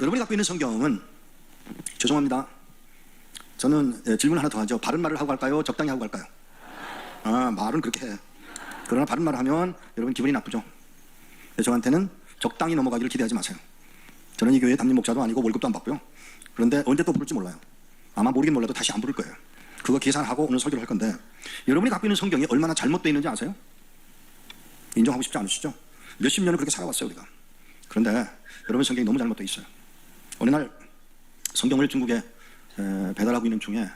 여러분이 갖고 있는 성경은, 죄송합니다, 저는 질문 하나 더 하죠. 바른 말을 하고 갈까요? 적당히 하고 갈까요? 말은 그렇게 해. 그러나 바른 말을 하면 여러분 기분이 나쁘죠. 저한테는 적당히 넘어가기를 기대하지 마세요. 저는 이 교회 담임 목사도 아니고 월급도 안 받고요. 그런데 언제 또 부를지 몰라요. 아마 모르긴 몰라도 다시 안 부를 거예요. 그거 계산하고 오늘 설교를 할 건데, 여러분이 갖고 있는 성경이 얼마나 잘못되어 있는지 아세요? 인정하고 싶지 않으시죠? 몇십 년을 그렇게 살아왔어요, 우리가. 그런데 여러분 성경이 너무 잘못되어 있어요. 어느 날 성경을 중국에 배달하고 있는 중에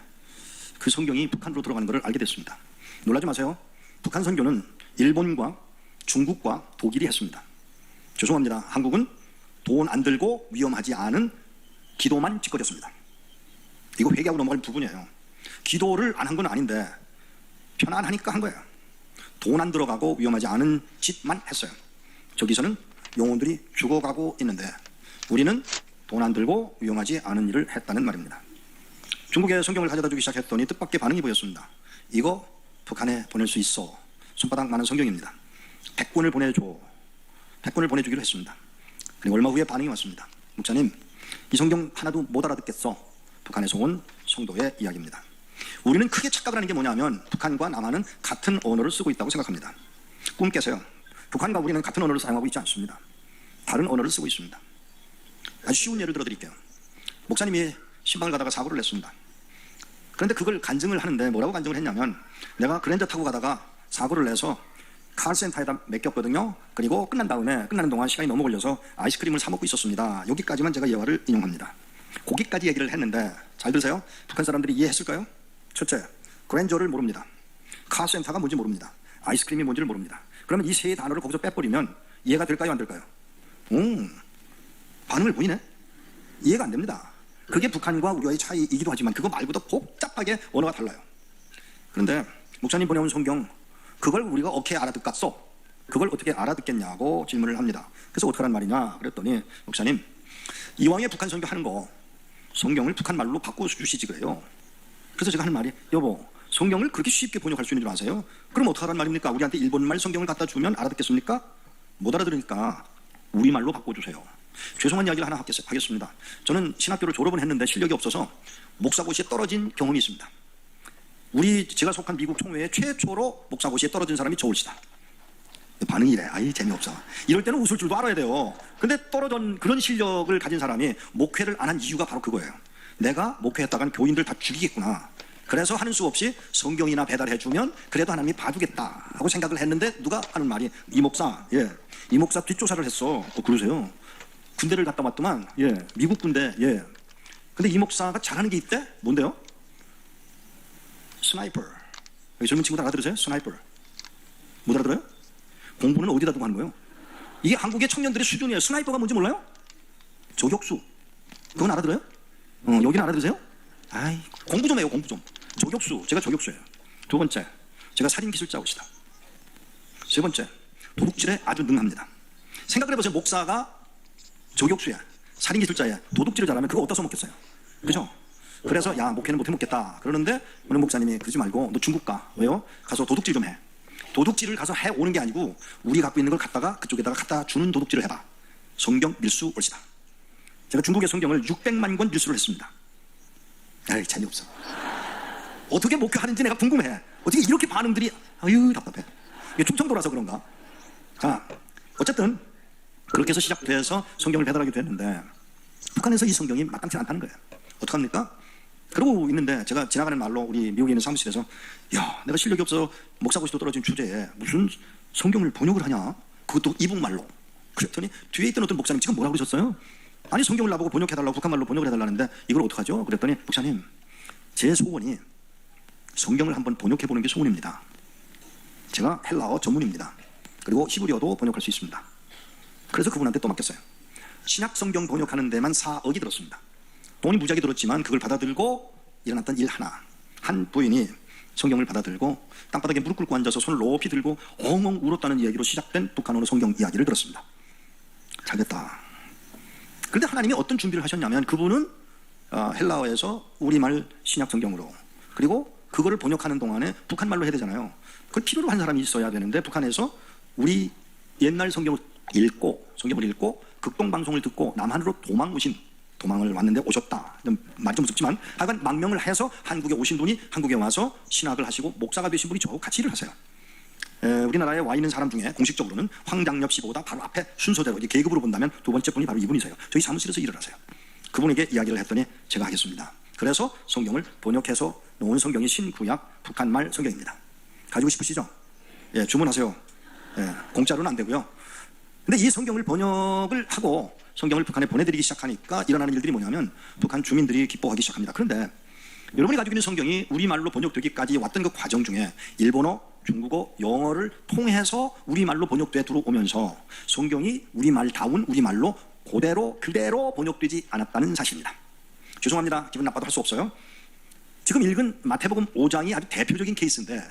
그 성경이 북한으로 들어가는 것을 알게 됐습니다. 놀라지 마세요. 북한 선교는 일본과 중국과 독일이 했습니다. 죄송합니다. 한국은 돈 안 들고 위험하지 않은 기도만 짓거렸습니다. 이거 회개하고 넘어갈 부분이에요. 기도를 안 한 건 아닌데 편안하니까 한 거예요. 돈 안 들어가고 위험하지 않은 짓만 했어요. 저기서는 영혼들이 죽어가고 있는데 우리는 돈 안 들고 위험하지 않은 일을 했다는 말입니다. 중국에 성경을 가져다 주기 시작했더니 뜻밖의 반응이 보였습니다. 이거 북한에 보낼 수 있어. 손바닥 많은 성경입니다. 100권을 보내줘. 100권을 보내주기로 했습니다. 그리고 얼마 후에 반응이 왔습니다. 목사님, 이 성경 하나도 못 알아듣겠어. 북한에서 온 성도의 이야기입니다. 우리는 크게 착각을 하는 게 뭐냐면 북한과 남한은 같은 언어를 쓰고 있다고 생각합니다. 꿈 깨세요. 북한과 우리는 같은 언어를 사용하고 있지 않습니다. 다른 언어를 쓰고 있습니다. 아주 쉬운 예를 들어드릴게요. 목사님이 신방을 가다가 사고를 냈습니다. 그런데 그걸 간증을 하는데 뭐라고 간증을 했냐면, 내가 그랜저 타고 가다가 사고를 내서 카센터에다 맡겼거든요. 그리고 끝나는 동안 시간이 너무 걸려서 아이스크림을 사 먹고 있었습니다. 여기까지만 제가 예화를 인용합니다. 거기까지 얘기를 했는데 잘 들으세요. 북한 사람들이 이해했을까요? 첫째, 그랜저를 모릅니다. 카센터가 뭔지 모릅니다. 아이스크림이 뭔지를 모릅니다. 그러면 이 세 단어를 거기서 빼버리면 이해가 될까요, 안 될까요? 반응을 보이네? 이해가 안 됩니다. 그게 북한과 우리와의 차이이기도 하지만 그거 말고도 복잡하게 언어가 달라요. 그런데 목사님 보내온 성경, 그걸 우리가 어떻게 알아듣겠어? 그걸 어떻게 알아듣겠냐고 질문을 합니다. 그래서 어떡하란 말이냐 그랬더니, 목사님, 이왕에 북한 성경 하는 거 성경을 북한 말로 바꿔주시지 그래요. 그래서 제가 하는 말이, 여보, 성경을 그렇게 쉽게 번역할 수 있는 줄 아세요? 그럼 어떡하란 말입니까? 우리한테 일본말 성경을 갖다 주면 알아듣겠습니까? 못 알아들으니까 우리말로 바꿔주세요. 죄송한 이야기를 하나 하겠습니다. 저는 신학교를 졸업은 했는데 실력이 없어서 목사고시에 떨어진 경험이 있습니다. 제가 속한 미국 총회에 최초로 목사고시에 떨어진 사람이 저울씨다. 반응이 이래. 아이, 재미없어. 이럴 때는 웃을 줄도 알아야 돼요. 근데 떨어진 그런 실력을 가진 사람이 목회를 안 한 이유가 바로 그거예요. 내가 목회했다간 교인들 다 죽이겠구나. 그래서 하는 수 없이 성경이나 배달해주면 그래도 하나님이 봐주겠다 하고 생각을 했는데, 누가 하는 말이, 이 목사 뒷조사를 했어. 그러세요? 군대를 갔다 왔더만, 미국 군대, 근데 이 목사가 잘하는 게 있대? 뭔데요? 스나이퍼. 여기 젊은 친구들 알아들으세요? 스나이퍼. 못 알아들어요? 공부는 어디다 두고 하는 거예요? 이게 한국의 청년들의 수준이에요. 스나이퍼가 뭔지 몰라요? 저격수. 그건 알아들어요? 여기는 알아들으세요? 아이, 공부 좀 해요, 공부 좀. 저격수. 제가 저격수예요. 두 번째, 제가 살인기술자입니다. 세 번째, 도둑질에 아주 능합니다. 생각을 해보세요. 목사가 저격수야, 살인기술자야, 도둑질을 잘하면 그거 어디다 써먹겠어요? 그죠? 그래서 야, 목회는 못해 먹겠다 그러는데, 어느 목사님이 그러지 말고 너 중국 가. 왜요? 가서 도둑질 좀 해. 도둑질을 가서 해 오는 게 아니고 우리 갖고 있는 걸 갖다가 그쪽에다가 갖다 주는 도둑질을 해봐. 성경 밀수 올시다. 제가 중국의 성경을 600만 권 밀수를 했습니다. 아이, 재미없어. 어떻게 목회하는지 내가 궁금해. 어떻게 이렇게 반응들이, 아유, 답답해. 이게 충청도라서 그런가? 자, 어쨌든 그렇게 해서 시작돼서 성경을 배달하게 됐는데, 북한에서 이 성경이 마땅치 않다는 거예요. 어떡합니까? 그러고 있는데 제가 지나가는 말로 우리 미국에 있는 사무실에서, 야, 내가 실력이 없어 목사고시도 떨어진 주제에 무슨 성경을 번역을 하냐? 그것도 이북말로. 그랬더니 뒤에 있던 어떤 목사님, 지금 뭐라고 그러셨어요? 아니, 성경을 나보고 번역해달라고, 북한말로 번역을 해달라는데 이걸 어떡하죠? 그랬더니, 목사님, 제 소원이 성경을 한번 번역해보는 게 소원입니다. 제가 헬라어 전문입니다. 그리고 히브리어도 번역할 수 있습니다. 그래서 그분한테 또 맡겼어요. 신약 성경 번역하는 데만 4억이 들었습니다. 돈이 무지하게 들었지만 그걸 받아들고 일어났던 일 하나. 한 부인이 성경을 받아들고 땅바닥에 무릎 꿇고 앉아서 손을 높이 들고 엉엉 울었다는 이야기로 시작된 북한어로 성경 이야기를 들었습니다. 잘됐다. 그런데 하나님이 어떤 준비를 하셨냐면, 그분은 헬라어에서 우리말 신약 성경으로, 그리고 그거를 번역하는 동안에 북한말로 해야 되잖아요. 그걸 필요로 한 사람이 있어야 되는데, 북한에서 우리 옛날 성경을 읽고 극동방송을 듣고 남한으로 도망오신 도망을 왔는데 오셨다. 말이 좀 무섭지만 하여간 망명을 해서 한국에 오신 분이 한국에 와서 신학을 하시고 목사가 되신 분이 저하고 같이 일을 하세요. 우리나라에 와 있는 사람 중에 공식적으로는 황장엽 씨보다 바로 앞에 순서대로 계급으로 본다면 두 번째 분이 바로 이분이세요. 저희 사무실에서 일을 하세요. 그분에게 이야기를 했더니 제가 하겠습니다. 그래서 성경을 번역해서 놓은 성경이 신구약 북한말 성경입니다. 가지고 싶으시죠? 예, 주문하세요. 예, 공짜로는 안 되고요. 근데 이 성경을 번역을 하고 성경을 북한에 보내드리기 시작하니까 일어나는 일들이 뭐냐면 북한 주민들이 기뻐하기 시작합니다. 그런데 여러분이 가지고 있는 성경이 우리말로 번역되기까지 왔던 그 과정 중에 일본어, 중국어, 영어를 통해서 우리말로 번역돼 들어오면서 성경이 우리말다운 우리말로 그대로 번역되지 않았다는 사실입니다. 죄송합니다. 기분 나빠도 할 수 없어요. 지금 읽은 마태복음 5장이 아주 대표적인 케이스인데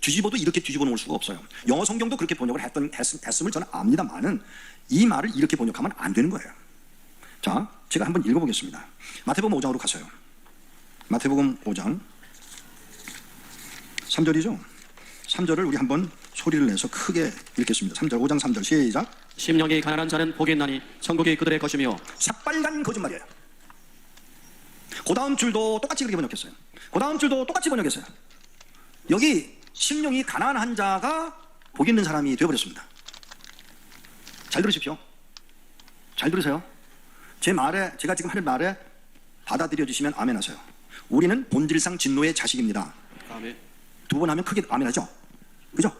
뒤집어도 이렇게 뒤집어 놓을 수가 없어요. 영어 성경도 그렇게 번역을 했음을 저는 압니다만은 이 말을 이렇게 번역하면 안 되는 거예요. 자, 제가 한번 읽어보겠습니다. 마태복음 5장으로 가세요. 마태복음 5장 3절이죠. 3절을 우리 한번 소리를 내서 크게 읽겠습니다. 3절, 5장 3절 시작. 심령이 가난한 자는 복이 있나니 천국이 그들의 것이며. 새빨간 거짓말이에요. 그 다음 줄도 똑같이 그렇게 번역했어요. 그 다음 줄도 똑같이 번역했어요. 여기 심령이 가난한 자가 복 있는 사람이 되어버렸습니다. 잘 들으십시오. 잘 들으세요. 제가 지금 하는 말에 받아들여 주시면 아멘 하세요. 우리는 본질상 진노의 자식입니다. 아멘. 두 번 하면 크게 아멘 하죠. 그죠?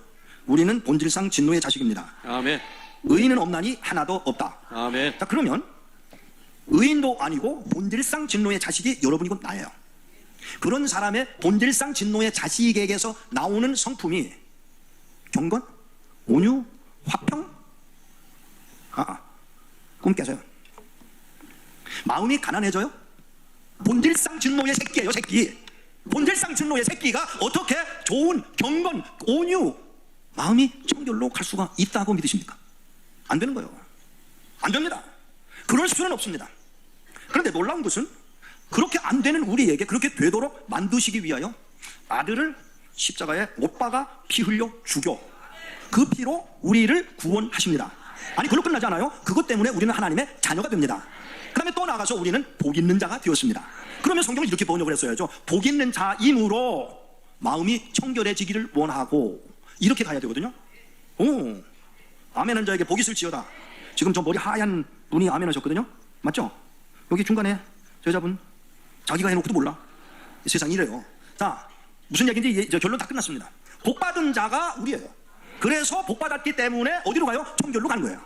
우리는 본질상 진노의 자식입니다. 아멘. 의인은 없나니 하나도 없다. 아멘. 자, 그러면 의인도 아니고 본질상 진노의 자식이 여러분이고 나예요. 그런 사람의 본질상 진노의 자식에게서 나오는 성품이 경건, 온유, 화평, 꿈 깨세요. 마음이 가난해져요? 본질상 진노의 새끼예요, 새끼. 본질상 진노의 새끼가 어떻게 좋은 경건, 온유, 마음이 청결로 갈 수가 있다고 믿으십니까? 안 되는 거예요. 안 됩니다. 그럴 수는 없습니다. 그런데 놀라운 것은 그렇게 안 되는 우리에게 그렇게 되도록 만드시기 위하여 아들을 십자가에 못 박아 피 흘려 죽여 그 피로 우리를 구원하십니다. 아니, 그걸로 끝나지 않아요. 그것 때문에 우리는 하나님의 자녀가 됩니다. 그 다음에 또 나가서 우리는 복 있는 자가 되었습니다. 그러면 성경을 이렇게 번역을 했어야죠. 복 있는 자이므로 마음이 청결해지기를 원하고, 이렇게 가야 되거든요. 오, 아멘한 자에게 복이 있을지어다. 지금 저 머리 하얀 분이 아멘 하셨거든요. 맞죠? 여기 중간에 저 여자분 자기가 해놓고도 몰라. 세상이 이래요. 자, 무슨 얘기인지 결론 다 끝났습니다. 복받은 자가 우리예요. 그래서 복받았기 때문에 어디로 가요? 청결로 가는 거예요.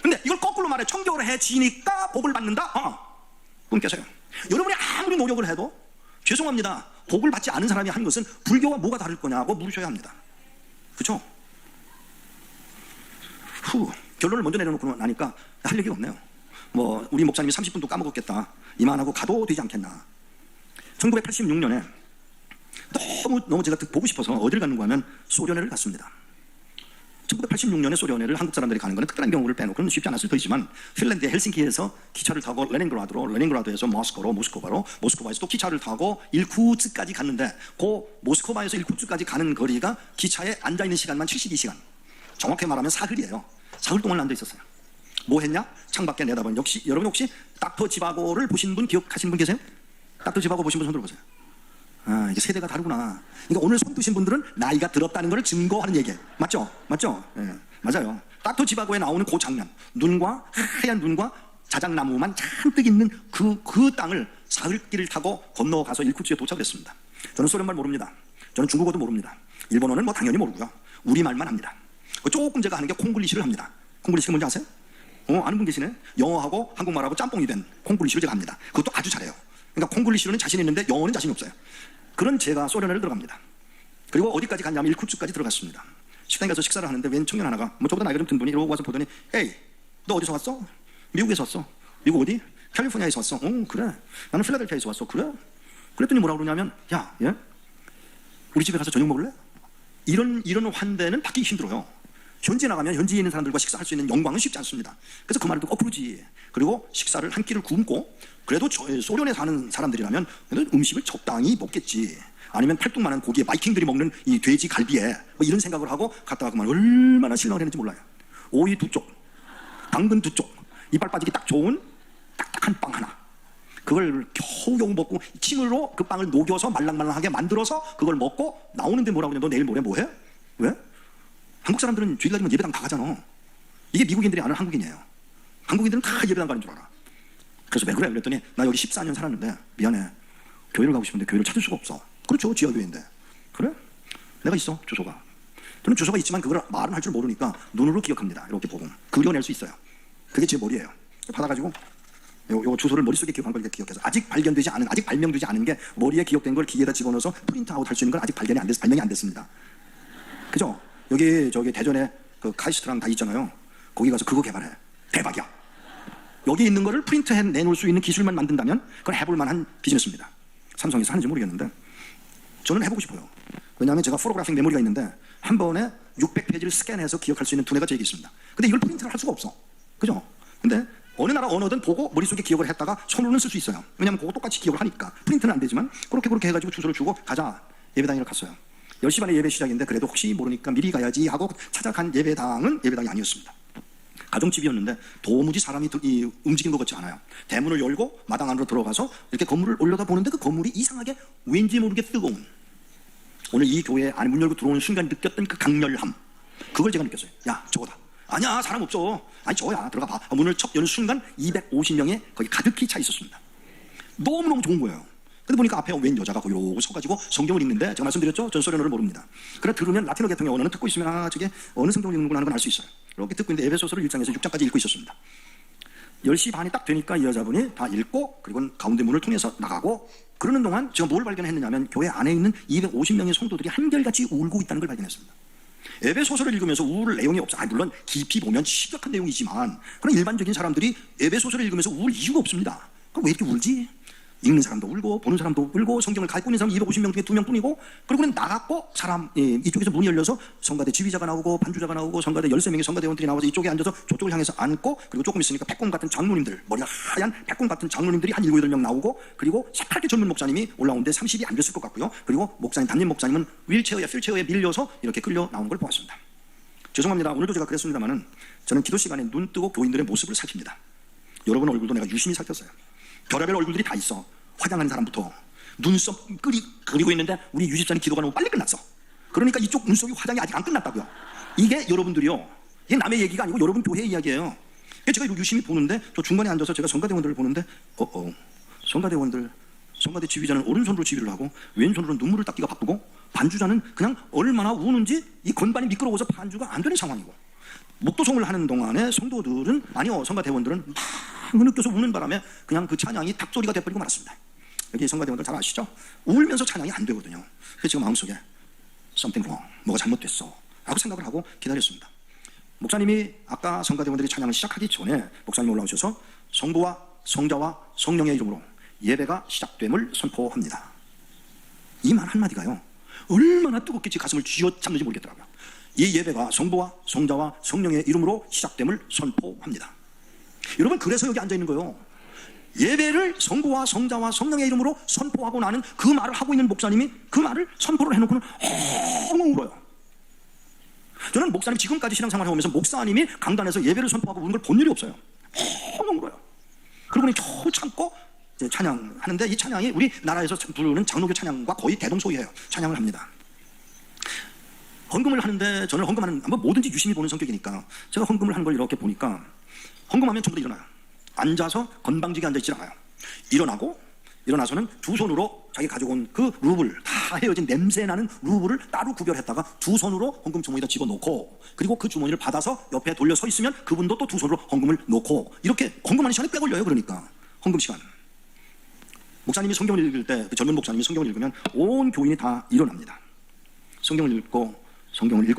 근데 이걸 거꾸로 말해, 청결해지니까 복을 받는다? 꿈 깨세요. 여러분이 아무리 노력을 해도 죄송합니다, 복을 받지 않은 사람이 한 것은 불교와 뭐가 다를 거냐고 물으셔야 합니다. 그렇죠? 결론을 먼저 내려놓고 나니까 할 얘기가 없네요. 뭐 우리 목사님이 30분도 까먹었겠다, 이만하고 가도 되지 않겠나. 1986년에 너무 제가 보고 싶어서 어딜 갔는가 하면 소련회를 갔습니다. 1986년에 소련회를 한국 사람들이 가는 것은 특별한 경우를 빼놓고는 쉽지 않았을 터이지만, 핀란드의 헬싱키에서 기차를 타고 레닌그라드로, 레닌그라드에서 모스크바로, 모스크바에서 또 기차를 타고 일쿠츠까지 갔는데, 그 모스크바에서 일쿠츠까지 가는 거리가 기차에 앉아있는 시간만 72시간, 정확히 말하면 사흘이에요. 사흘 동안 앉아 있었어요. 뭐 했냐? 창밖에 내다본, 여러분 혹시 닥터 지바고를 보신 분, 기억하시는 분 계세요? 닥터 지바고 보신 분 손 들어보세요. 이게 세대가 다르구나. 그러니까 오늘 손 드신 분들은 나이가 들었다는 걸 증거하는 얘기예요. 맞죠? 맞죠? 예, 맞아요. 닥터 지바고에 나오는 그 장면, 눈과 하얀 눈과 자작나무만 잔뜩 있는 그 땅을 사흘길을 타고 건너가서 일쿠츠에 도착을 했습니다. 저는 소련말 모릅니다. 저는 중국어도 모릅니다. 일본어는 뭐 당연히 모르고요. 우리말만 합니다. 조금 제가 하는 게 콩글리시를 합니다. 콩글리시가 뭔지 아세요? 아는 분 계시네? 영어하고 한국말하고 짬뽕이 된 콩글리시를 제가 합니다. 그것도 아주 잘해요. 그러니까 콩글리시로는 자신 있는데 영어는 자신이 없어요. 그런 제가 소련회를 들어갑니다. 그리고 어디까지 갔냐면 일쿠츠까지 들어갔습니다. 식당에 가서 식사를 하는데 웬 청년 하나가, 뭐 저보다 나이가 좀 든 분이 이러고 와서 보더니, 에이, 너 어디서 왔어? 미국에서 왔어. 미국 어디? 캘리포니아에서 왔어. 그래. 나는 필라델피아에서 왔어. 그래? 그랬더니 뭐라고 그러냐면, 야, 예? 우리 집에 가서 저녁 먹을래? 이런 환대는 받기 힘들어요. 현지에 나가면 현지에 있는 사람들과 식사할 수 있는 영광은 쉽지 않습니다. 그래서 그 말을 듣고 그러지. 그리고 식사를 한 끼를 굶고, 그래도 소련에 사는 사람들이라면 음식을 적당히 먹겠지. 아니면 팔뚝만한 고기에 바이킹들이 먹는 이 돼지 갈비에 뭐 이런 생각을 하고 갔다가 그만 얼마나 실망을 했는지 몰라요. 오이 2쪽, 당근 2쪽, 이빨 빠지기 딱 좋은 딱딱한 빵 하나, 그걸 겨우겨우 먹고 침으로 그 빵을 녹여서 말랑말랑하게 만들어서 그걸 먹고 나오는데 뭐라고 그러냐. 너 내일 모레 뭐해? 왜? 한국 사람들은 주일날이면 예배당 다 가잖아. 이게 미국인들이 아는 한국인이에요. 한국인들은 다 예배당 가는 줄 알아. 그래서 왜 그래? 그랬더니 나 여기 14년 살았는데 미안해. 교회를 가고 싶은데 교회를 찾을 수가 없어. 그렇죠. 지하교회인데. 그래? 내가 있어. 주소가. 저는 주소가 있지만 그걸 말은 할 줄 모르니까 눈으로 기억합니다. 이렇게 보고. 그려낼 수 있어요. 그게 제 머리예요. 받아가지고 요 주소를 머릿속에 기억한 걸 기억해서 아직 발견되지 않은, 아직 발명되지 않은 게 머리에 기억된 걸 기계에다 집어넣어서 프린트아웃 할 수 있는 건 아직 발명이 안 됐습니다. 그죠? 여기 저기 대전에 그 카이스트랑 다 있잖아요. 거기 가서 그거 개발해. 대박이야. 여기 있는 거를 프린트해 내놓을 수 있는 기술만 만든다면 그건 해볼 만한 비즈니스입니다. 삼성에서 하는지 모르겠는데 저는 해보고 싶어요. 왜냐하면 제가 포토그래픽 메모리가 있는데 한 번에 600페이지를 스캔해서 기억할 수 있는 두뇌가 제게 있습니다. 근데 이걸 프린트를 할 수가 없어. 그죠? 근데 어느 나라 언어든 보고 머릿속에 기억을 했다가 손으로는 쓸 수 있어요. 왜냐하면 그거 똑같이 기억을 하니까. 프린트는 안 되지만 그렇게 해가지고 주소를 주고 가자. 예배당으로 갔어요. 10시 반에 예배 시작인데 그래도 혹시 모르니까 미리 가야지 하고 찾아간 예배당은 예배당이 아니었습니다. 가정집이었는데 도무지 사람이 움직이는 것 같지 않아요. 대문을 열고 마당 안으로 들어가서 이렇게 건물을 올려다보는데 그 건물이 이상하게 왠지 모르게 뜨거운, 오늘 이 교회 안에 문 열고 들어오는 순간 느꼈던 그 강렬함, 그걸 제가 느꼈어요. 야, 저거다. 아니야, 사람 없어. 아니, 저거야. 들어가 봐. 문을 척 여는 순간 250명이 거기 가득히 차 있었습니다. 너무너무 좋은 거예요. 근데 보니까 앞에 웬 여자가 거기 이러고 서가지고 성경을 읽는데, 제가 말씀드렸죠? 전 소련어를 모릅니다. 그래 들으면 라틴어 계통의 언어는 듣고 있으면 저게 어느 성경을 읽는구나 하는 건 알 수 있어요. 이렇게 듣고 있는데 에베소서를 1장에서 6장까지 읽고 있었습니다. 10시 반이 딱 되니까 이 여자분이 다 읽고 그리고 가운데 문을 통해서 나가고, 그러는 동안 제가 뭘 발견했느냐면 교회 안에 있는 250명의 성도들이 한결같이 울고 있다는 걸 발견했습니다. 에베소서를 읽으면서 울 내용이 없어요. 물론 깊이 보면 심각한 내용이지만 그런 일반적인 사람들이 에베소서를 읽으면서 울 이유가 없습니다. 그럼 왜 이렇게 울지? 읽는 사람도 울고 보는 사람도 울고 성경을 갖고 있는 사람 250명 중에 2명뿐이고, 그리고는 나갔고 사람 이쪽에서 문이 열려서 성가대 지휘자가 나오고 반주자가 나오고 성가대 13명의 성가대원들이 나와서 이쪽에 앉아서 저쪽을 향해서 앉고, 그리고 조금 있으니까 백곰 같은 장로님들, 머리가 하얀 백곰 같은 장로님들이 한 7, 8명 나오고, 그리고 새파랗게 젊은 목사님이 올라오는데 30이 안 됐을 것 같고요. 그리고 목사님, 담임 목사님은 휠체어에 밀려서 이렇게 끌려 나온 걸 보았습니다. 죄송합니다. 오늘도 제가 그랬습니다만은 저는 기도 시간에 눈 뜨고 교인들의 모습을 살핍니다. 여러분 얼굴도 내가 유심히 살폈어요. 별의별 얼굴들이 다 있어. 화장한 사람부터 눈썹 그리고 있는데 우리 유집사님 기도가 너무 빨리 끝났어. 그러니까 이쪽 눈썹이 화장이 아직 안 끝났다고요. 이게 여러분들이요, 이게 남의 얘기가 아니고 여러분 교회 이야기예요. 제가 이거 유심히 보는데 저 중간에 앉아서 제가 성가대원들을 보는데 성가대원들, 성가대 지휘자는 오른손으로 지휘를 하고 왼손으로 눈물을 닦기가 바쁘고, 반주자는 그냥 얼마나 우는지 이 건반이 미끄러워서 반주가 안 되는 상황이고, 목도송을 하는 동안에 성도들은, 아니요, 성가대원들은 막 느껴서 우는 바람에 그냥 그 찬양이 닭소리가 돼버리고 말았습니다. 여기 성가대원들 잘 아시죠? 울면서 찬양이 안 되거든요. 그래서 제가 마음속에 something wrong, 뭐가 잘못됐어 라고 생각을 하고 기다렸습니다. 목사님이 아까 성가대원들이 찬양을 시작하기 전에 목사님이 올라오셔서 성부와 성자와 성령의 이름으로 예배가 시작됨을 선포합니다. 이 말 한마디가요, 얼마나 뜨겁게 제 가슴을 쥐어잡는지 모르겠더라고요. 이 예배가 성부와 성자와 성령의 이름으로 시작됨을 선포합니다. 여러분, 그래서 여기 앉아 있는 거예요. 예배를 성부와 성자와 성령의 이름으로 선포하고 나는 그 말을 하고 있는 목사님이 그 말을 선포를 해놓고는 엉엉 울어요. 저는 목사님 지금까지 신앙생활 해오면서 목사님이 강단에서 예배를 선포하고 우는 걸 본 일이 없어요. 엉엉 울어요. 그러고 보니 저 참고 찬양하는데, 이 찬양이 우리나라에서 부르는 장로교 찬양과 거의 대동소이해요. 찬양을 합니다. 헌금을 하는데, 저는 헌금하는 뭐든지 유심히 보는 성격이니까 제가 헌금을 하는 걸 이렇게 보니까, 헌금하면 전부 다 일어나요. 앉아서 건방지게 앉아있지 않아요. 일어나서는 두 손으로 자기 가져온 그 루블, 다 헤어진 냄새나는 루블을 따로 구별했다가 두 손으로 헌금 주머니에다 집어넣고, 그리고 그 주머니를 받아서 옆에 돌려 서 있으면 그분도 또 두 손으로 헌금을 넣고, 이렇게 헌금하는 시간이 꽤 걸려요. 그러니까 헌금 시간. 목사님이 성경을 읽을 때, 그 젊은 목사님이 성경을 읽으면 온 교인이 다 일어납니다. 성경을 읽고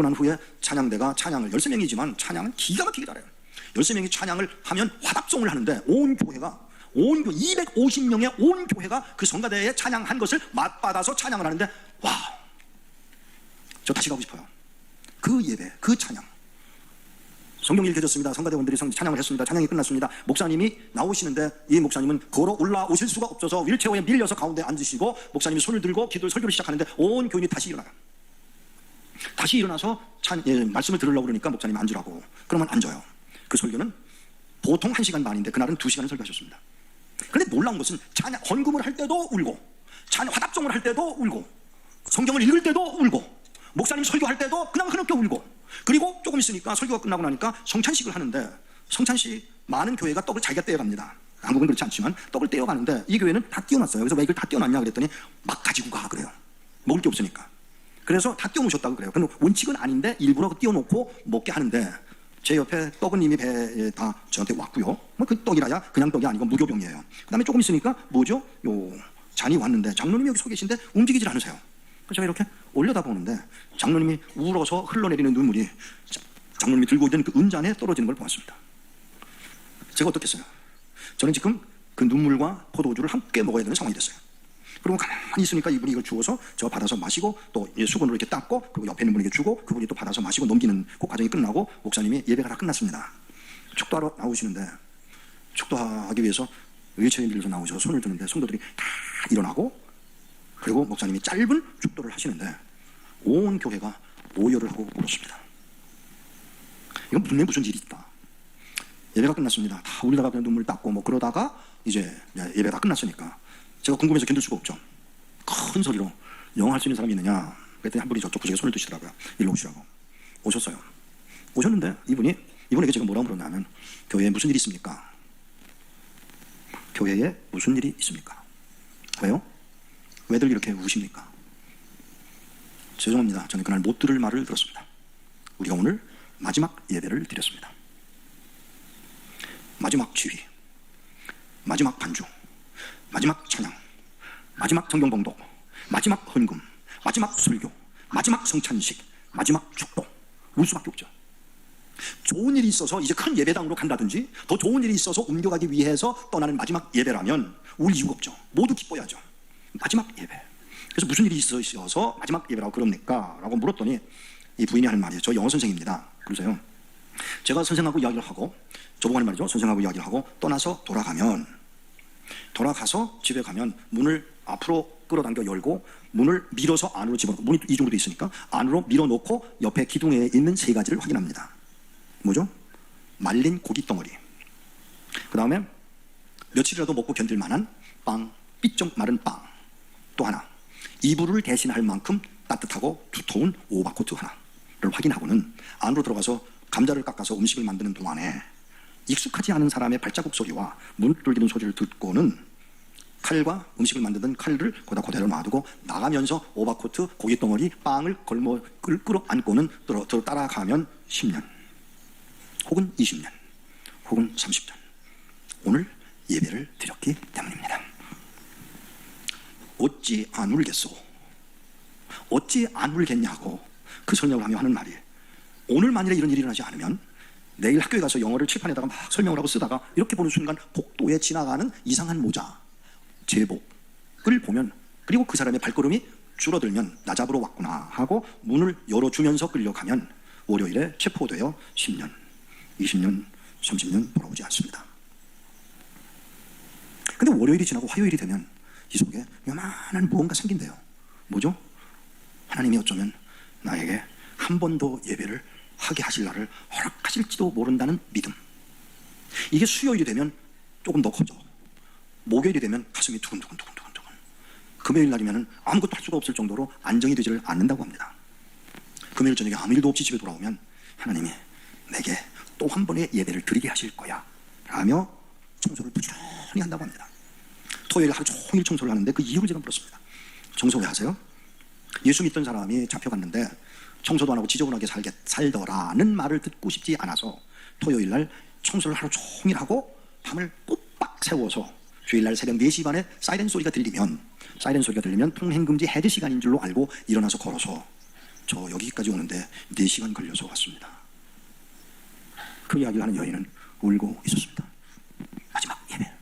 난 후에 찬양대가 찬양을, 13명이지만 찬양은 기가 막히게 잘해요. 13명이 찬양을 하면 화답송을 하는데 온 교회가, 250명의 온 교회가 그 성가대에 찬양한 것을 맛받아서 찬양을 하는데, 와, 저 다시 가고 싶어요. 그 예배, 그 찬양. 성경이 읽혀졌습니다. 성가대원들이 찬양을 했습니다. 찬양이 끝났습니다. 목사님이 나오시는데 이 목사님은 걸어 올라오실 수가 없어서 휠체어에 밀려서 가운데 앉으시고, 목사님이 손을 들고 설교를 시작하는데 온 교인이 다시 일어나요. 다시 일어나서 말씀을 들으려고 그러니까 목사님이 앉으라고. 그러면 앉아요. 그 설교는 보통 1시간 반인데 그날은 2시간을 설교하셨습니다. 그런데 놀라운 것은 찬양 헌금을 할 때도 울고, 화답송을 할 때도 울고, 성경을 읽을 때도 울고, 목사님 설교할 때도 그냥 흐느껴 울고, 그리고 조금 있으니까 설교가 끝나고 나니까 성찬식을 하는데, 성찬식 많은 교회가 떡을 자기가 떼어갑니다. 한국은 그렇지 않지만 떡을 떼어가는데 이 교회는 다 띄워놨어요. 그래서 왜 이걸 다 띄워놨냐 그랬더니 막 가지고 가 그래요. 먹을 게 없으니까. 그래서 다 띄워놓으셨다고 그래요. 근데 원칙은 아닌데 일부러 띄워놓고 먹게 하는데, 제 옆에 떡은 이미 배에 다 저한테 왔고요. 뭐 그 떡이라야 그냥 떡이 아니고 무교병이에요. 그 다음에 조금 있으니까 뭐죠? 요 잔이 왔는데 장로님이 여기 서 계신데 움직이질 않으세요. 그래서 제가 이렇게 올려다보는데 장로님이 울어서 흘러내리는 눈물이 장로님이 들고 있는 그 은잔에 떨어지는 걸 보았습니다. 제가 어떻겠어요? 저는 지금 그 눈물과 포도주를 함께 먹어야 되는 상황이 됐어요. 그리고 가만히 있으니까 이분이 이걸 주어서 저 받아서 마시고 또 수건으로 이렇게 닦고, 그리고 옆에 있는 분에게 주고 그분이 또 받아서 마시고 넘기는 그 과정이 끝나고 목사님이 예배가 다 끝났습니다. 축도하러 나오시는데, 축도하기 위해서 휠체어에 밀려서 나오셔서 손을 드는데 성도들이 다 일어나고, 그리고 목사님이 짧은 축도를 하시는데 온 교회가 오열을 하고 울었습니다. 이건 분명히 무슨 일이 있다. 예배가 끝났습니다. 다 울다가 그냥 눈물 닦고 뭐 그러다가 이제 예배가 다 끝났으니까 제가 궁금해서 견딜 수가 없죠. 큰 소리로 영어 할 수 있는 사람이 있느냐 그랬더니 한 분이 저쪽 구석에 손을 드시더라고요. 일로 오시라고. 오셨어요. 오셨는데 이분에게 제가 뭐라고 물었냐면, 교회에 무슨 일이 있습니까? 교회에 무슨 일이 있습니까? 왜요? 왜들 이렇게 우십니까? 죄송합니다. 저는 그날 못 들을 말을 들었습니다. 우리가 오늘 마지막 예배를 드렸습니다. 마지막 지휘, 마지막 반주, 마지막 찬양, 마지막 성경봉독, 마지막 헌금, 마지막 설교, 마지막 성찬식, 마지막 축도. 울 수밖에 없죠. 좋은 일이 있어서 이제 큰 예배당으로 간다든지 더 좋은 일이 있어서 옮겨가기 위해서 떠나는 마지막 예배라면 울 이유가 없죠. 모두 기뻐야죠. 마지막 예배. 그래서 무슨 일이 있어서 마지막 예배라고 그럽니까? 라고 물었더니 이 부인이 하는 말이에요. 저 영어 선생입니다. 그러세요. 제가 선생하고 이야기를 하고, 저보고 하는 말이죠. 선생하고 이야기를 하고 떠나서 돌아가서 집에 가면 문을 앞으로 끌어당겨 열고 문을 밀어서 안으로 집어넣고, 문이 이중으로 돼 있으니까 안으로 밀어놓고 옆에 기둥에 있는 세 가지를 확인합니다. 뭐죠? 말린 고기 덩어리, 그 다음에 며칠이라도 먹고 견딜 만한 빵, 삐쩍 마른 빵, 또 하나 이불을 대신할 만큼 따뜻하고 두터운 오바코트 하나를 확인하고는 안으로 들어가서 감자를 깎아서 음식을 만드는 동안에 익숙하지 않은 사람의 발자국 소리와 문 뚫리는 소리를 듣고는 칼과 음식을 만드는 칼을 거기다 그대로 놔두고 나가면서 오바코트, 고기 덩어리, 빵을 끌어안고는 따라가면 10년 혹은 20년 혹은 30년 오늘 예배를 드렸기 때문입니다. 어찌 안 울겠소? 어찌 안 울겠냐고 그 설명을 하며 하는 말이, 오늘 만일에 이런 일이 일어나지 않으면 내일 학교에 가서 영어를 칠판에다가 막 설명을 하고 쓰다가 이렇게 보는 순간 복도에 지나가는 이상한 모자, 제복을 보면, 그리고 그 사람의 발걸음이 줄어들면 나 잡으러 왔구나 하고 문을 열어주면서 끌려가면 월요일에 체포되어 10년, 20년, 30년 돌아오지 않습니다. 근데 월요일이 지나고 화요일이 되면 이 속에 요만한 무언가 생긴대요. 뭐죠? 하나님이 어쩌면 나에게 한 번 더 예배를 하게 하실 날을 허락하실지도 모른다는 믿음. 이게 수요일이 되면 조금 더 커져. 목요일이 되면 가슴이 두근두근두근. 금요일 날이면 아무것도 할 수가 없을 정도로 안정이 되지를 않는다고 합니다. 금요일 저녁에 아무 일도 없이 집에 돌아오면 하나님이 내게 또 한 번의 예배를 드리게 하실 거야 라며 청소를 부지런히 한다고 합니다. 토요일 하루 종일 청소를 하는데 그 이유를 제가 물었습니다. 청소 왜 하세요? 예수 믿던 사람이 잡혀갔는데 청소도 안 하고 지저분하게 살더라는 말을 듣고 싶지 않아서 토요일 날 청소를 하루 종일 하고 밤을 꼬박 세워서 주일날 새벽 4시 반에 사이렌 소리가 들리면 통행금지 해제 시간인 줄로 알고 일어나서 걸어서 저 여기까지 오는데 4시간 걸려서 왔습니다. 그 이야기를 하는 여인은 울고 있었습니다. 마지막 예배.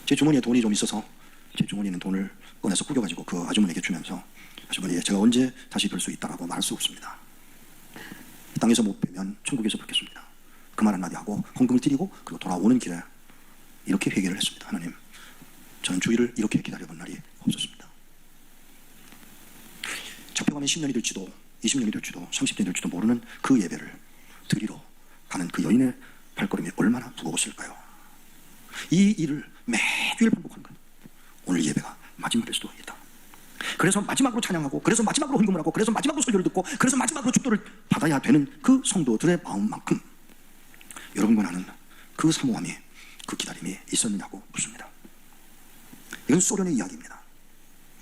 제 주머니에 돈이 좀 있어서 제 주머니에 있는 돈을 꺼내서 구겨가지고 그 아주머니에게 주면서, 아주머니 제가 언제 다시 뵐 수 있다라고 말할 수 없습니다. 이 땅에서 못 뵈면 천국에서 뵙겠습니다. 그 말 한마디 하고 헌금을 드리고 그리고 돌아오는 길에 이렇게 회개를 했습니다. 하나님, 저는 주일을 이렇게 기다려본 날이 없었습니다. 잡혀가면 10년이 될지도 20년이 될지도 30년이 될지도 모르는 그 예배를 드리러 가는 그 여인의 발걸음이 얼마나 무거웠을까요? 이 일을 매주일 반복하는 거예요. 오늘 예배가 마지막일 수도 있다. 그래서 마지막으로 찬양하고, 그래서 마지막으로 헌금을 하고, 그래서 마지막으로 설교를 듣고, 그래서 마지막으로 축도를 받아야 되는 그 성도들의 마음만큼 여러분과 나는 그 사모함이, 그 기다림이 있었느냐고 묻습니다. 이건 소련의 이야기입니다.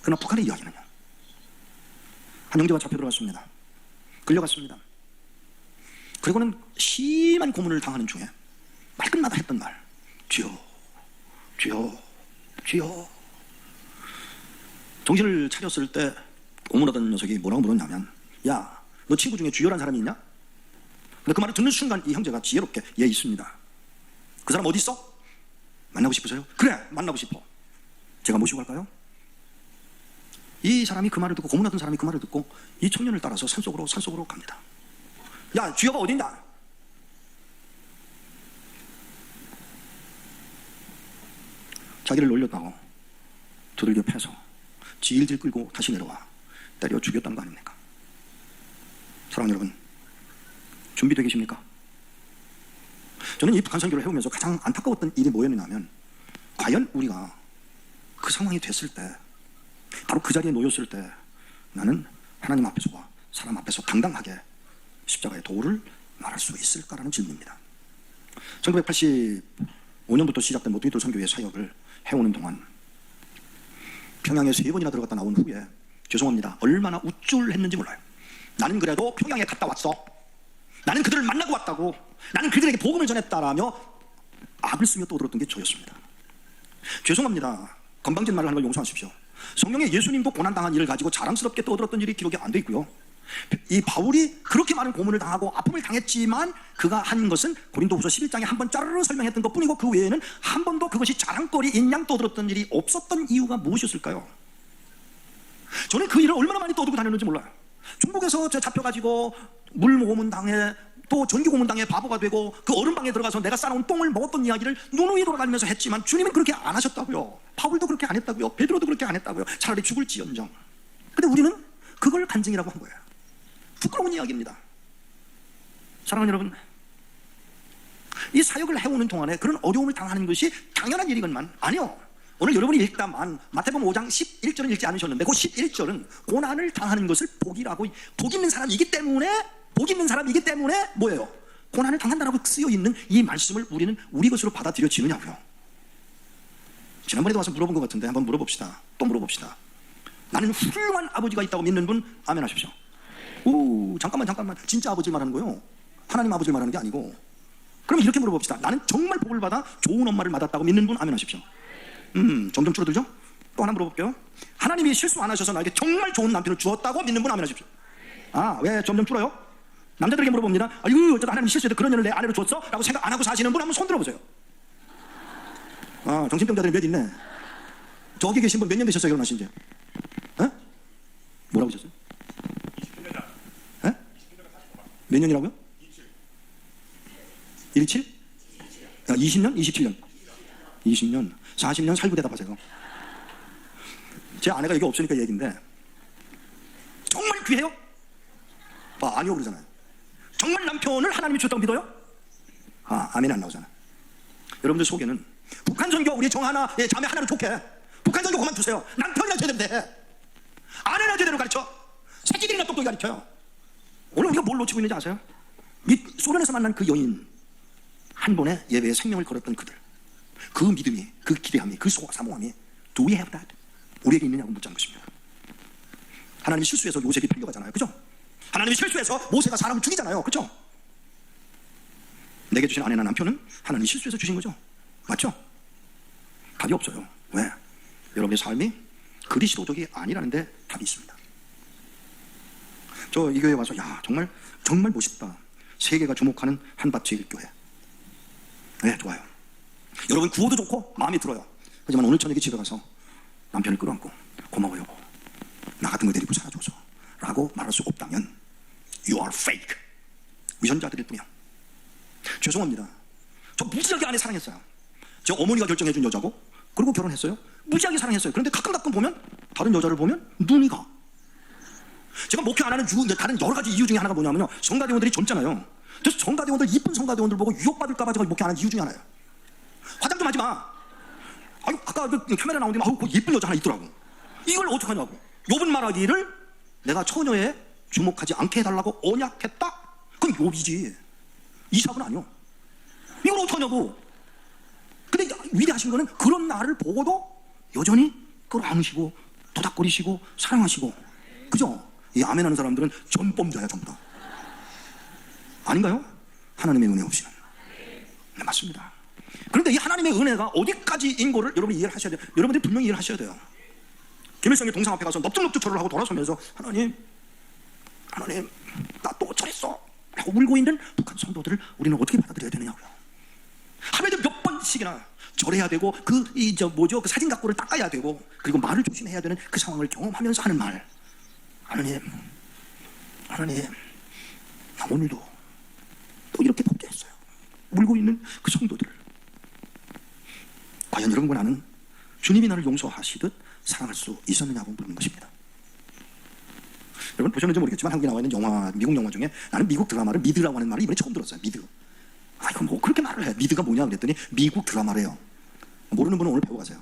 그러나 북한의 이야기는요, 한 형제가 잡혀 들어갔습니다. 끌려갔습니다. 그리고는 심한 고문을 당하는 중에 말끝마다 했던 말, 주여, 주여, 주여. 정신을 차렸을 때 고문하던 녀석이 뭐라고 물었냐면, 야, 너 친구 중에 주여란 사람이 있냐? 근데 그 말을 듣는 순간 이 형제가 지혜롭게, 예, 있습니다. 그 사람 어디 있어? 만나고 싶으세요? 그래, 만나고 싶어. 제가 모시고 갈까요? 이 사람이 그 말을 듣고, 고문하던 사람이 그 말을 듣고 이 청년을 따라서 산속으로 갑니다. 야, 주여가 어디 있냐? 자기를 놀렸다고 두들겨 패서 질질 끌고 다시 내려와 때려 죽였다는 거 아닙니까? 사랑하는 여러분, 준비되어 계십니까? 저는 이 북한 선교를 해오면서 가장 안타까웠던 일이 뭐였냐면, 과연 우리가 그 상황이 됐을 때, 바로 그 자리에 놓였을 때 나는 하나님 앞에서와 사람 앞에서 당당하게 십자가의 도를 말할 수 있을까라는 질문입니다. 1985년부터 시작된 모퉁이돌 선교회 사역을 해오는 동안 평양에 3번이나 들어갔다 나온 후에 죄송합니다, 얼마나 우쭐했는지 몰라요. 나는 그래도 평양에 갔다 왔어, 나는 그들을 만나고 왔다고, 나는 그들에게 복음을 전했다라며 악을 쓰며 떠들었던 게 저였습니다. 죄송합니다, 건방진 말을 하는 걸 용서하십시오. 성경에 예수님도 고난당한 일을 가지고 자랑스럽게 떠들었던 일이 기록이 안 돼 있고요, 이 바울이 그렇게 많은 고문을 당하고 아픔을 당했지만 그가 한 것은 고린도후서 11장에 한 번 짜르르 설명했던 것뿐이고, 그 외에는 한 번도 그것이 자랑거리인 양 떠들었던 일이 없었던 이유가 무엇이었을까요? 저는 그 일을 얼마나 많이 떠들고 다녔는지 몰라요. 중국에서 잡혀가지고 물고문 당해, 또 전기고문 당해 바보가 되고 그 얼음방에 들어가서 내가 싸놓은 똥을 먹었던 이야기를 누누이 돌아다니면서 했지만 주님은 그렇게 안 하셨다고요. 바울도 그렇게 안 했다고요. 베드로도 그렇게 안 했다고요. 차라리 죽을지언정. 근데 우리는 그걸 간증이라고 한 거예요. 부끄러운 이야기입니다. 사랑하는 여러분, 이 사역을 해오는 동안에 그런 어려움을 당하는 것이 당연한 일이건만, 아니요, 오늘 여러분이 읽다만 마태복음 5장 11절은 읽지 않으셨는데 그 11절은 고난을 당하는 것을 복이라고, 복 있는 사람이기 때문에 뭐예요? 고난을 당한다라고 쓰여있는 이 말씀을 우리는 우리 것으로 받아들여지느냐고요. 지난번에도 와서 물어본 것 같은데 한번 물어봅시다. 또 물어봅시다. 나는 훌륭한 아버지가 있다고 믿는 분 아멘 하십시오. 오, 잠깐만, 진짜 아버지를 말하는 거예요. 하나님 아버지를 말하는 게 아니고. 그럼 이렇게 물어봅시다. 나는 정말 복을 받아 좋은 엄마를 받았다고 믿는 분 아멘 하십시오. 점점 줄어들죠? 또 하나 물어볼게요. 하나님이 실수 안 하셔서 나에게 정말 좋은 남편을 주었다고 믿는 분 아멘 하십시오. 아, 왜 점점 줄어요? 남자들에게 물어봅니다. 아유, 어쩌다 하나님이 실수해도 그런 년을 내 아내로 줬어? 라고 생각 안 하고 사시는 분 한번 손 들어보세요. 아, 정신병자들이 몇 있네. 저기 계신 분 몇 년 되셨어요, 결혼하신 지? 에? 뭐라고 하셨어요? 27년. 에? 몇 년이라고요? 17? 20년? 27년? 20년? 40년 살고 대답하세요. 제 아내가 여기 없으니까 얘기인데, 정말 귀해요? 아, 아니요 그러잖아요. 정말 남편을 하나님이 줬다고 믿어요? 아, 아멘 안 나오잖아. 여러분들 속에는 북한 선교 우리 정하나, 예, 자매 하나를 좋게 북한 선교 그만두세요. 남편이나 제대로 돼, 아내나 제대로 가르쳐, 새끼들이나 똑똑히 가르쳐요. 오늘 우리가 뭘 놓치고 있는지 아세요? 이 소련에서 만난 그 여인 한 번에 예배에 생명을 걸었던 그들, 그 믿음이, 그 기대함이, 그 사모함이 Do we have that? 우리에게 있느냐고 묻자는 것입니다. 하나님이 실수해서 요셉이 풀려가잖아요, 그죠? 하나님이 실수해서 모세가 사람을 죽이잖아요, 그죠? 내게 주신 아내나 남편은 하나님이 실수해서 주신 거죠, 맞죠? 답이 없어요. 왜? 여러분의 삶이 그리스도적이 아니라는데 답이 있습니다. 저 이 교회에 와서 야, 정말 멋있다, 세계가 주목하는 한밭의 교회. 네, 좋아요. 여러분 구호도 좋고 마음이 들어요. 하지만 오늘 저녁에 집에 가서 남편을 끌어안고 고마워 여보, 나 같은 거 데리고 살아줘서 라고 말할 수 없다면 You are fake. 위선자들일 뿐이야. 죄송합니다. 저 무지하게 아내 사랑했어요. 저 어머니가 결정해준 여자고, 그리고 결혼했어요. 무지하게 사랑했어요. 그런데 가끔 보면, 다른 여자를 보면 눈이 가. 제가 목회 안 하는 다른 여러 가지 이유 중에 하나가 뭐냐면요, 성가대원들이 젊잖아요. 그래서 성가대원들, 이쁜 성가대원들 보고 유혹받을까봐 제가 목회 안 하는 이유 중에 하나예요. 화장 좀 하지 마. 아유, 아까 그 카메라 나오는데, 아유, 그 예쁜 여자 하나 있더라고. 이걸 어떡하냐고. 욥은 말하기를 내가 처녀에 주목하지 않게 해달라고 언약했다? 그건 욥이지. 이삭은 아니요. 이걸 어떡하냐고. 근데 위대하신 거는 그런 나를 보고도 여전히 끌어안으시고 도닥거리시고 사랑하시고, 그죠? 이 아멘하는 사람들은 전범자야, 전부 다. 아닌가요? 하나님의 은혜 없이는. 네, 맞습니다. 그런데 이 하나님의 은혜가 어디까지인 거를 여러분이 이해를 하셔야 돼요. 여러분들이 분명히 이해를 하셔야 돼요. 김일성이 동상 앞에 가서 넙죽넙죽 절을 하고 돌아서면서 하나님 나 또 절했어 라고 울고 있는 북한 성도들을 우리는 어떻게 받아들여야 되느냐고요. 하루에도 몇 번씩이나 절해야 되고 그 사진 갖고를 닦아야 되고, 그리고 말을 조심해야 되는 그 상황을 경험하면서 하는 말. 하나님 나 오늘도 또 이렇게 범죄했어요. 울고 있는 그 성도들을 과연 여러분과 나는 주님이 나를 용서하시듯 사랑할 수 있었느냐고 묻는 것입니다. 여러분 보셨는지 모르겠지만 한국에 나와 있는 영화, 미국 영화 중에 나는 미국 드라마를 미드라고 하는 말을 이번에 처음 들었어요. 미드. 이거 뭐 그렇게 말을 해. 미드가 뭐냐 그랬더니 미국 드라마래요. 모르는 분은 오늘 배워가세요.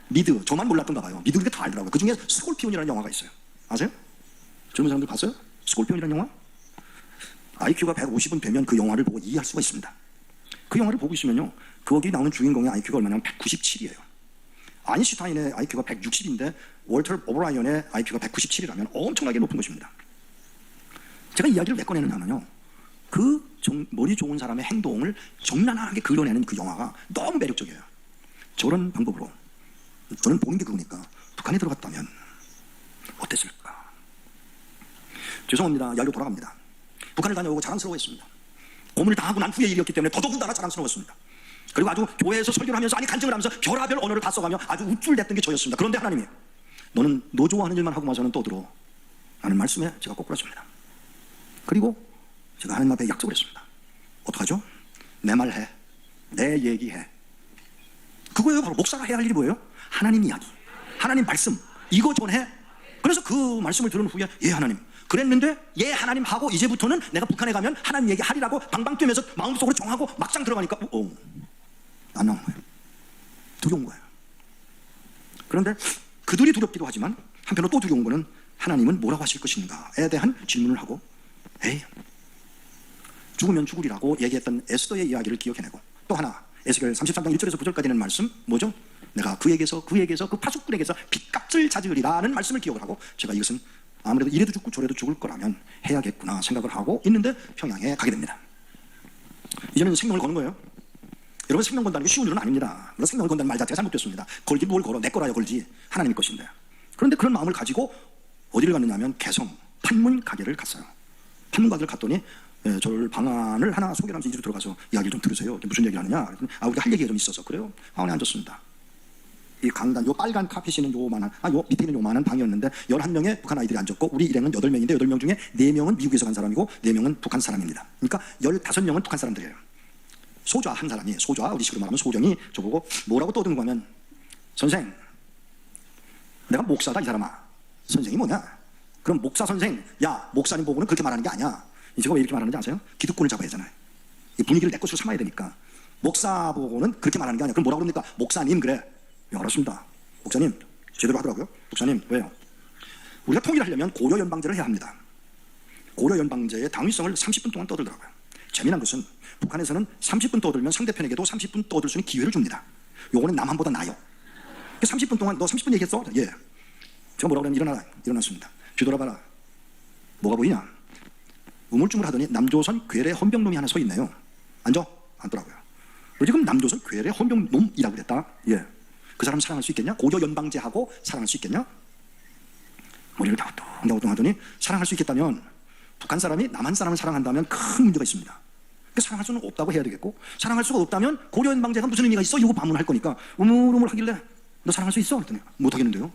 미드, 저만 몰랐던가 봐요. 미드가 다 알더라고요. 그 중에 스콜피온이라는 영화가 있어요. 아세요? 젊은 사람들 봤어요? 스콜피온이라는 영화? IQ가 150은 되면 그 영화를 보고 이해할 수가 있습니다. 그 영화를 보고 있으면요, 거기 나오는 주인공의 IQ가 얼마냐면 197이에요. 아인슈타인의 IQ가 160인데 월터 오브라이언의 IQ가 197이라면 엄청나게 높은 것입니다. 제가 이야기를 왜 꺼내느냐면요, 그 머리 좋은 사람의 행동을 적나라하게 그려내는 그 영화가 너무 매력적이에요. 저런 방법으로 저는 보는 게 그거니까 북한에 들어갔다면 어땠을까. 죄송합니다. 이야기로 돌아갑니다. 북한을 다녀오고 자랑스러워했습니다. 고문을 당하고 난 후의 일이었기 때문에 더더군다나 자랑스러웠습니다. 그리고 아주 교회에서 설교를 하면서 간증을 하면서 별하별 언어를 다 써가며 아주 우쭐댔던 게 저였습니다. 그런데 하나님이 너는 너 좋아하는 일만 하고 마서는 떠들어 라는 말씀에 제가 꼬꾸라집니다. 그리고 제가 하나님 앞에 약속을 했습니다. 어떡하죠? 내 말 해. 내 얘기해. 그거예요. 바로 목사가 해야 할 일이 뭐예요? 하나님 이야기, 하나님 말씀, 이거 전해. 그래서 그 말씀을 들은 후에 예 하나님 그랬는데, 예 하나님 하고 이제부터는 내가 북한에 가면 하나님 얘기하리라고 방방 뛰면서 마음속으로 정하고 막상 들어가니까 안 나온 거예요. 두려운 거예요. 그런데 그들이 두렵기도 하지만 한편으로 또 두려운 거는 하나님은 뭐라고 하실 것인가에 대한 질문을 하고, 죽으면 죽으리라고 얘기했던 에스더의 이야기를 기억해내고, 또 하나 에스겔 33장 1절에서 9절까지 있는 말씀 뭐죠? 내가 그에게서 그 파수꾼에게서 빚값을 찾으리라는 말씀을 기억을 하고, 제가 이것은 아무래도 이래도 죽고 저래도 죽을 거라면 해야겠구나 생각을 하고 있는데 평양에 가게 됩니다. 이제는 생명을 거는 거예요. 여러분, 생명 건다는 게 쉬운 일은 아닙니다. 물론 생명을 건다는 말 자체가 잘못됐습니다. 걸긴 뭘 걸어, 내 거라야 걸지, 하나님의 것인데. 그런데 그런 마음을 가지고 어디를 갔느냐면 개성 판문 가게를 갔어요. 판문 가게를 갔더니 저를 방안을 하나 소개를 하면서 이리로 들어가서 이야기를 좀 들으세요. 무슨 얘기를 하느냐 그랬더니 우리가 할 얘기가 좀 있어서. 그래요? 방안에 앉았습니다. 이 강단, 요 빨간 카펫이 있는 요만한, 요 밑에 있는 요만한 방이었는데 11명의 북한 아이들이 앉았고, 우리 일행은 8명인데 8명 중에 4명은 미국에서 간 사람이고 4명은 북한 사람입니다. 그러니까 15명은 북한 사람들이에요. 소좌 한 사람이, 우리 식으로 말하면 소정이 저보고 뭐라고 떠드는 거면, 선생, 내가 목사다 이 사람아. 선생이 뭐냐? 그럼 목사 선생, 야 목사님 보고는 그렇게 말하는 게 아니야. 제가 왜 이렇게 말하는지 아세요? 기득권을 잡아야 하잖아요. 이 분위기를 내 것으로 삼아야 되니까. 목사 보고는 그렇게 말하는 게 아니야. 그럼 뭐라고 그럽니까? 목사님. 그래. 알았습니다. 목사님. 제대로 하더라고요. 목사님. 왜요? 우리가 통일하려면 고려연방제를 해야 합니다. 고려연방제의 당위성을 30분 동안 떠들더라고요. 재미난 것은 북한에서는 30분 떠들면 상대편에게도 30분 떠들 수 있는 기회를 줍니다. 요거는 남한보다 나아요. 30분 동안 너 30분 얘기했어? 예. 제가 뭐라고 그러면 일어났습니다. 뒤돌아봐라. 뭐가 보이냐? 우물쭈물 하더니 남조선 괴뢰 헌병놈이 하나 서 있네요. 앉아? 앉더라고요. 너 지금 남조선 괴뢰 헌병놈이라고 그랬다? 예. 그 사람 사랑할 수 있겠냐? 고려연방제하고 사랑할 수 있겠냐? 머리를 갸우뚱 하더니 사랑할 수 있겠다면, 북한 사람이 남한 사람을 사랑한다면 큰 문제가 있습니다. 그러니까 사랑할 수는 없다고 해야 되겠고, 사랑할 수가 없다면 고려연방제가 무슨 의미가 있어? 이러고 반문할 거니까 우물우물 하길래 너 사랑할 수 있어? 그랬더니 못하겠는데요.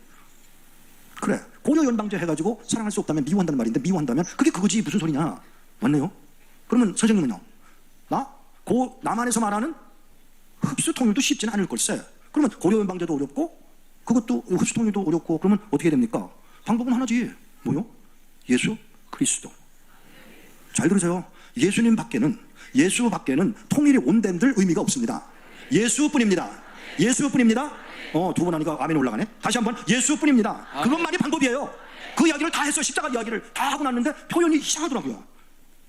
그래, 고려연방제 해가지고 사랑할 수 없다면 미워한다는 말인데, 미워한다면 그게 그거지 무슨 소리냐. 맞네요. 그러면 선생님은요, 남한에서 말하는 흡수 통일도 쉽지는 않을 걸세. 그러면 고려연방제도 어렵고 그것도 흡수 통일도 어렵고, 그러면 어떻게 됩니까? 방법은 하나지. 뭐요? 예수 그리스도. 잘 들으세요. 예수 밖에는 통일이 온덴들 의미가 없습니다. 예수뿐입니다. 예수뿐입니다. 두 번 하니까 아멘 올라가네. 다시 한번 예수뿐입니다. 그것만이 방법이에요. 그 이야기를 다 했어. 십자가 이야기를 다 하고 났는데 표현이 이상하더라고요.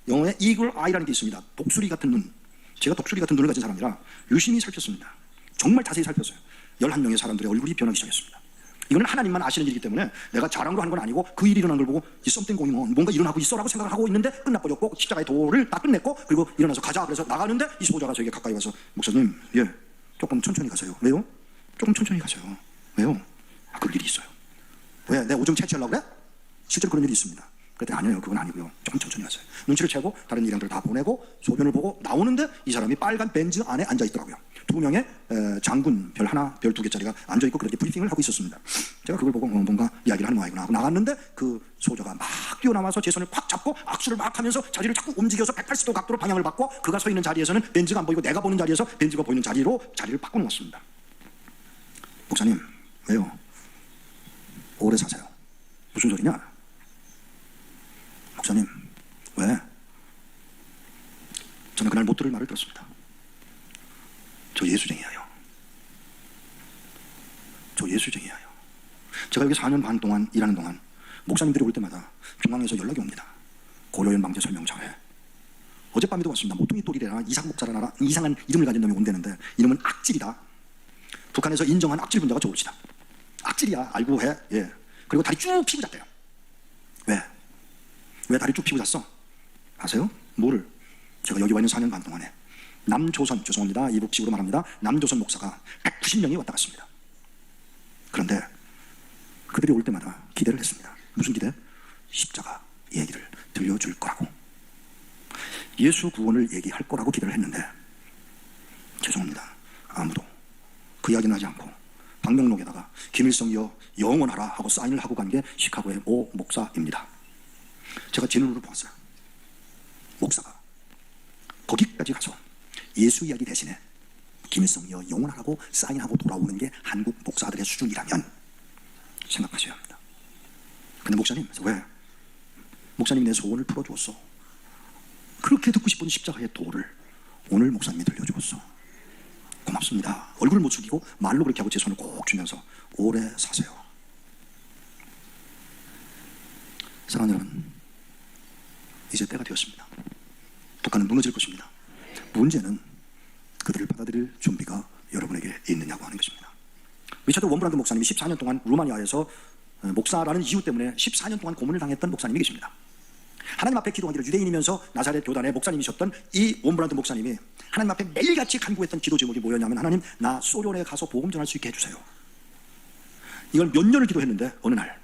영어에 eagle eye라는 게 있습니다. 독수리 같은 눈. 제가 독수리 같은 눈을 가진 사람이라 유심히 살폈습니다. 정말 자세히 살폈어요. 11명의 사람들의 얼굴이 변하기 시작했습니다. 이거는 하나님만 아시는 일이기 때문에 내가 자랑으로 하는 건 아니고 그 일이 일어난 걸 보고 이 something going on, 뭔가 일어나고 있어라고 생각을 하고 있는데 끝나버렸고 십자가의 도를 다 끝냈고 그리고 일어나서 가자 그래서 나가는데 이 소자가 저에게 가까이 와서 목사님 조금 천천히 가세요. 왜요? 조금 천천히 가세요. 왜요? 그럴 일이 있어요. 왜? 내가 오줌 채취하려고 그래? 실제로 그런 일이 있습니다. 그랬더니 아니에요. 그건 아니고요. 조금 천천히 가세요. 눈치를 채고 다른 일행들 다 보내고 소변을 보고 나오는데 이 사람이 빨간 벤츠 안에 앉아 있더라고요. 2명의 장군 별 하나, 별 2개짜리가 앉아 있고 그렇게 브리핑을 하고 있었습니다. 제가 그걸 보고 뭔가 이야기를 하는 모양이구나 하고 나갔는데 그 소저가 막 뛰어나와서 제 손을 꽉 잡고 악수를 막 하면서 자리를 자꾸 움직여서 180도 각도로 방향을 바꿔 그가 서 있는 자리에서는 벤츠가 안 보이고 내가 보는 자리에서 벤츠가 보이는 자리로 자리를 바꿔놓았습니다. 목사님, 왜요? 오래 사세요. 무슨 소리냐? 목사님, 왜? 저는 그날 못 들을 말을 들었습니다. 저 예수쟁이에요. 저 예수쟁이에요. 제가 여기 4년 반 동안 일하는 동안 목사님들이 올 때마다 중앙에서 연락이 옵니다. 고려연 망제 설명자회. 어젯밤에도 왔습니다. 모퉁이 똘이래나 이상목자라나 이상한 이름을 가진 놈이 온다는데 이놈은 악질이다. 북한에서 인정한 악질 분자가 저올시다. 악질이야. 알고 해. 예. 그리고 다리 쭉 피고 잤대요. 왜 다리 쭉 피고 잤어? 아세요? 뭐를? 제가 여기 와 있는 4년 반 동안에 남조선, 죄송합니다. 이북식으로 말합니다. 남조선 목사가 190명이 왔다 갔습니다. 그런데 그들이 올 때마다 기대를 했습니다. 무슨 기대? 십자가 얘기를 들려줄 거라고. 예수 구원을 얘기할 거라고 기대를 했는데 죄송합니다. 아무도 그 이야기는 하지 않고 방명록에다가 김일성이여 영원하라 하고 사인을 하고 간 게 시카고의 모 목사입니다. 제가 제 눈으로 보았어요. 목사가 거기까지 가서 예수 이야기 대신에 김일성이여 영원하라고 사인하고 돌아오는 게 한국 목사들의 수준이라면 생각하셔야 합니다. 근데 목사님, 왜? 목사님이 내 소원을 풀어주었어. 그렇게 듣고 싶은 십자가의 도를 오늘 목사님이 들려주었어. 고맙습니다. 얼굴 못 숙이고 말로 그렇게 하고 제 손을 꼭 주면서 오래 사세요. 사랑하는 여러분, 이제 때가 되었습니다. 북한은 무너질 것입니다. 문제는 그들을 받아들일 준비가 여러분에게 있느냐고 하는 것입니다. 리차드 원브란드 목사님이 14년 동안 루마니아에서 목사라는 이유 때문에 14년 동안 고문을 당했던 목사님이 계십니다. 하나님 앞에 기도하기를 유대인이면서 나사렛 교단의 목사님이셨던 이 원브란드 목사님이 하나님 앞에 매일같이 간구했던 기도 제목이 뭐였냐면 하나님, 나 소련에 가서 복음 전할 수 있게 해주세요. 이걸 몇 년을 기도했는데 어느 날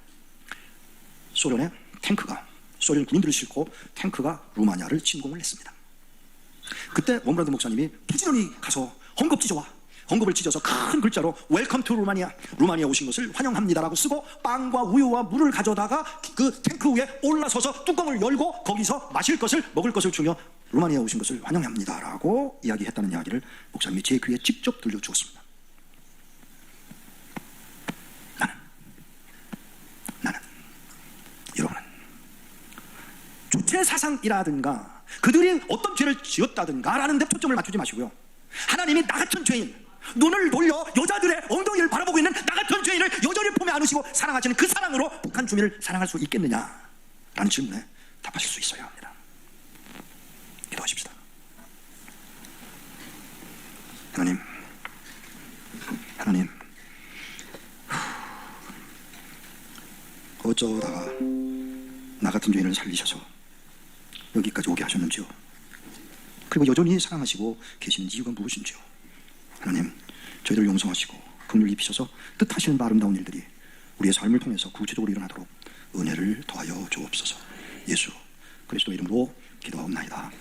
소련의 탱크가 소련 군인들을 싣고 탱크가 루마니아를 침공을 했습니다. 그때 원브란드 목사님이 부지런히 가서 헝겊 찢어와. 헝겊을 찢어서 큰 글자로 웰컴 투 루마니아, 루마니아 오신 것을 환영합니다라고 쓰고 빵과 우유와 물을 가져다가 그 탱크 위에 올라서서 뚜껑을 열고 거기서 마실 것을 먹을 것을 주며 루마니아 오신 것을 환영합니다라고 이야기했다는 이야기를 목사님이 제 귀에 직접 들려주었습니다. 나는 여러분은 주체 사상이라든가 그들이 어떤 죄를 지었다든가 라는 데 초점을 맞추지 마시고요, 하나님이 나 같은 죄인, 눈을 돌려 여자들의 엉덩이를 바라보고 있는 나 같은 죄인을 여전히 품에 안으시고 사랑하시는 그 사랑으로 북한 주민을 사랑할 수 있겠느냐 라는 질문에 답하실 수 있어야 합니다. 기도하십시다. 하나님, 어쩌다가 나 같은 죄인을 살리셔서 여기까지 오게 하셨는지요? 그리고 여전히 사랑하시고 계시는 이유가 무엇인지요? 하나님, 저희들을 용서하시고 긍휼히 입히셔서 뜻하시는 아름다운 일들이 우리의 삶을 통해서 구체적으로 일어나도록 은혜를 더하여 주옵소서. 예수 그리스도 이름으로 기도하옵나이다.